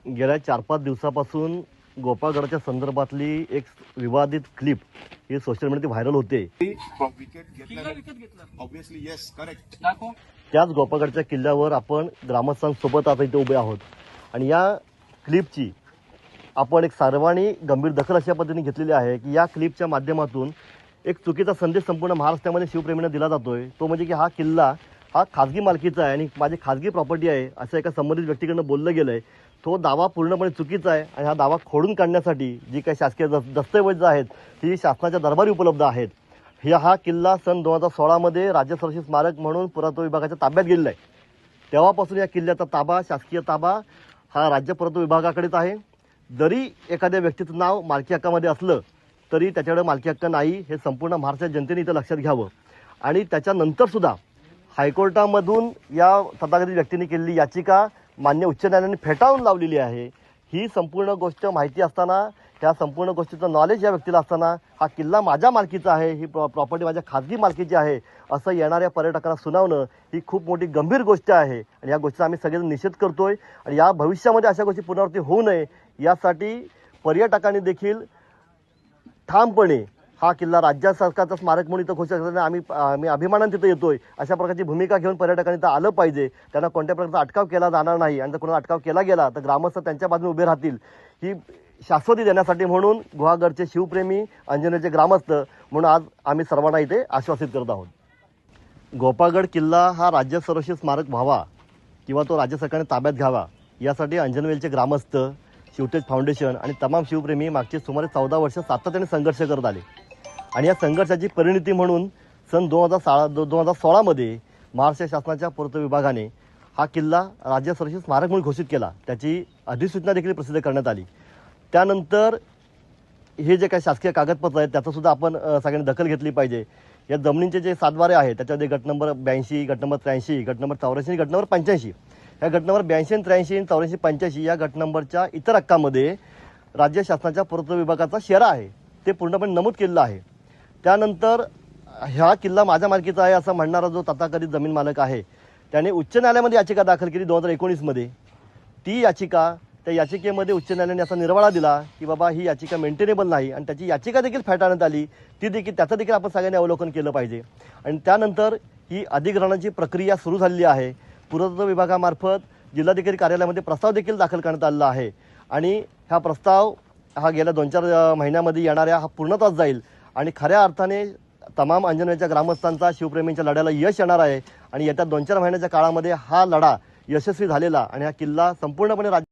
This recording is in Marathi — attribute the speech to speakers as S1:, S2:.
S1: गेल्या 4-5 दिवसापासून गोपाळगडाच्या संदर्भातली एक विवादित क्लिप ही सोशल मीडियावर व्हायरल होते।
S2: Obviously yes correct.
S1: त्याच गोपाळगडच्या किल्ल्यावर आपण ग्रामस्थांसोबत आता इथे उभे आहोत आणि या क्लिपची आपण एक सर्वांनी गंभीर दखल अशा पद्धतीने घेतलेली आहे की या क्लिपच्या माध्यमातून एक चुकीचा संदेश संपूर्ण महाराष्ट्रामध्ये शिवप्रेमींना दिला जातोय। तो म्हणजे की हा किल्ला हा खाजगी मालकीचा आहे आणि माझी खाजगी प्रॉपर्टी आहे असं एका संबंधित व्यक्तीकडून बोललं गेलंय। तो दावा पूर्णपणे चुकीचा आहे आणि हा दावा खोडून काढण्यासाठी जी काही शासकीय दस्तऐवज आहेत ती शासनाच्या दरबारी उपलब्ध आहेत। हा किल्ला सन 2016 मध्ये राज्य संरक्षित स्मारक म्हणून पुरातत्व विभागाच्या ताब्यात गेलेला आहे। तेव्हापासून या किल्ल्याचा ताबा शासकीय ताबा हा राज्य पुरातत्व विभागाकडेच आहे। जरी एखाद्या व्यक्तीचं नाव मालकी हक्कामध्ये असलं तरी त्याच्याकडे मालकी हक्क नाही हे संपूर्ण महाराष्ट्र जनतेने इथं लक्षात घ्यावं। आणि त्याच्यानंतर सुद्धा हायकोर्टामधून या तथाकथित व्यक्तीने केलेली याचिका मान्य उच्च न्यायालयाने फेटाळून लावलेली आहे। ही संपूर्ण गोष्ट माहिती असताना त्या संपूर्ण गोष्टीचं नॉलेज या व्यक्तीला असताना हा किल्ला माझ्या मालकीचा आहे, ही प्रॉपर्टी माझ्या खाजगी मालकीची आहे असं येणाऱ्या पर्यटकांना सुनावणं ही खूप मोठी गंभीर गोष्ट आहे आणि या गोष्टीचा आम्ही सगळेजण निषेध करतोय। आणि या भविष्यामध्ये अशा गोष्टी पुनरावृत्ती होऊ नये यासाठी पर्यटकांनी देखील ठामपणे हा किल्ला राज्य सरकारचा स्मारक म्हणून इथं घोषित करताना आम्ही अभिमानाने तिथे येतोय अशा प्रकारची भूमिका घेऊन पर्यटकांनी इथं आलं पाहिजे। त्यांना कोणत्या प्रकारचा अटकाव केला जाणार नाही आणि जर कोणाला अटकाव केला गेला तर ग्रामस्थ त्यांच्या बाजूने उभे राहतील ही शाश्वती देण्यासाठी म्हणून गुहागरचे शिवप्रेमी अंजनेरचे ग्रामस्थ म्हणून आज आम्ही सर्वांना इथे आश्वासित करत आहोत। गोपाळगड किल्ला हा राज्य संरक्षित स्मारक व्हावा किंवा तो राज्य सरकारने ताब्यात घ्यावा यासाठी अंजनवेलचे ग्रामस्थ, शिवतेज फाउंडेशन आणि तमाम शिवप्रेमी मागचे सुमारे 14 वर्ष सातत्याने संघर्ष करत आले आणि या संघर्षाची परिणती म्हणून सन 2016 मध्ये महाराष्ट्र शासनाच्या पुरातत्व विभागाने हा किल्ला राज्य संरक्षित स्मारक म्हणून घोषित केला। त्याची अधिसूचना देखील प्रसिद्ध करण्यात आली। त्यानंतर हे जे काही शासकीय कागदपत्र आहेत त्याचं सुद्धा आपण सगळ्यांनी दखल घेतली पाहिजे। या जमिनींचे जे सातबारे आहेत त्याच्यामध्ये गट नंबर 82, गट नंबर 83, गट नंबर 84, गट नंबर 85 या गट नंबर 82, 83, 84, 85 या गट नंबरच्या इतर हक्कामध्ये राज्य शासनाच्या पुरातत्व विभागाचा शेरा आहे ते पूर्णपणे नमूद केलेलं आहे। त्यानंतर हा किल्ला माझ्या मालकीचा आहे असं म्हणणारा जो तथाकथित जमीन मालक आहे त्याने उच्च न्यायालयामध्ये याचिका दाखल केली 2019 मध्ये। ती याचिका त्या याचिकेमध्ये उच्च न्यायालयाने असा निर्वाळा दिला की बाबा ही याचिका मेंटेनेबल नाही आणि त्याची याचिका देखील फेटाळण्यात आली। त्याचं देखील आपण सगळ्यांनी अवलोकन केलं पाहिजे। आणि त्यानंतर ही अधिग्रहणाची प्रक्रिया सुरू झालेली आहे। पुरातत्व विभागामार्फत जिल्हाधिकारी कार्यालयामध्ये प्रस्ताव देखील दाखल करण्यात आलेला आहे आणि हा प्रस्ताव हा गेल्या 2-4 महिन्यामध्ये येणाऱ्या हा पूर्णत्वास जाईल आणि खऱ्या अर्थाने तमाम अंजनेरच्या ग्रामस्थांचा शिवप्रेमींच्या लढ्याला यश येणार आहे आणि येत्या 2-4 महिन्याच्या काळामध्ये हा लढा यशस्वी झालेला आणि हा किल्ला संपूर्णपणे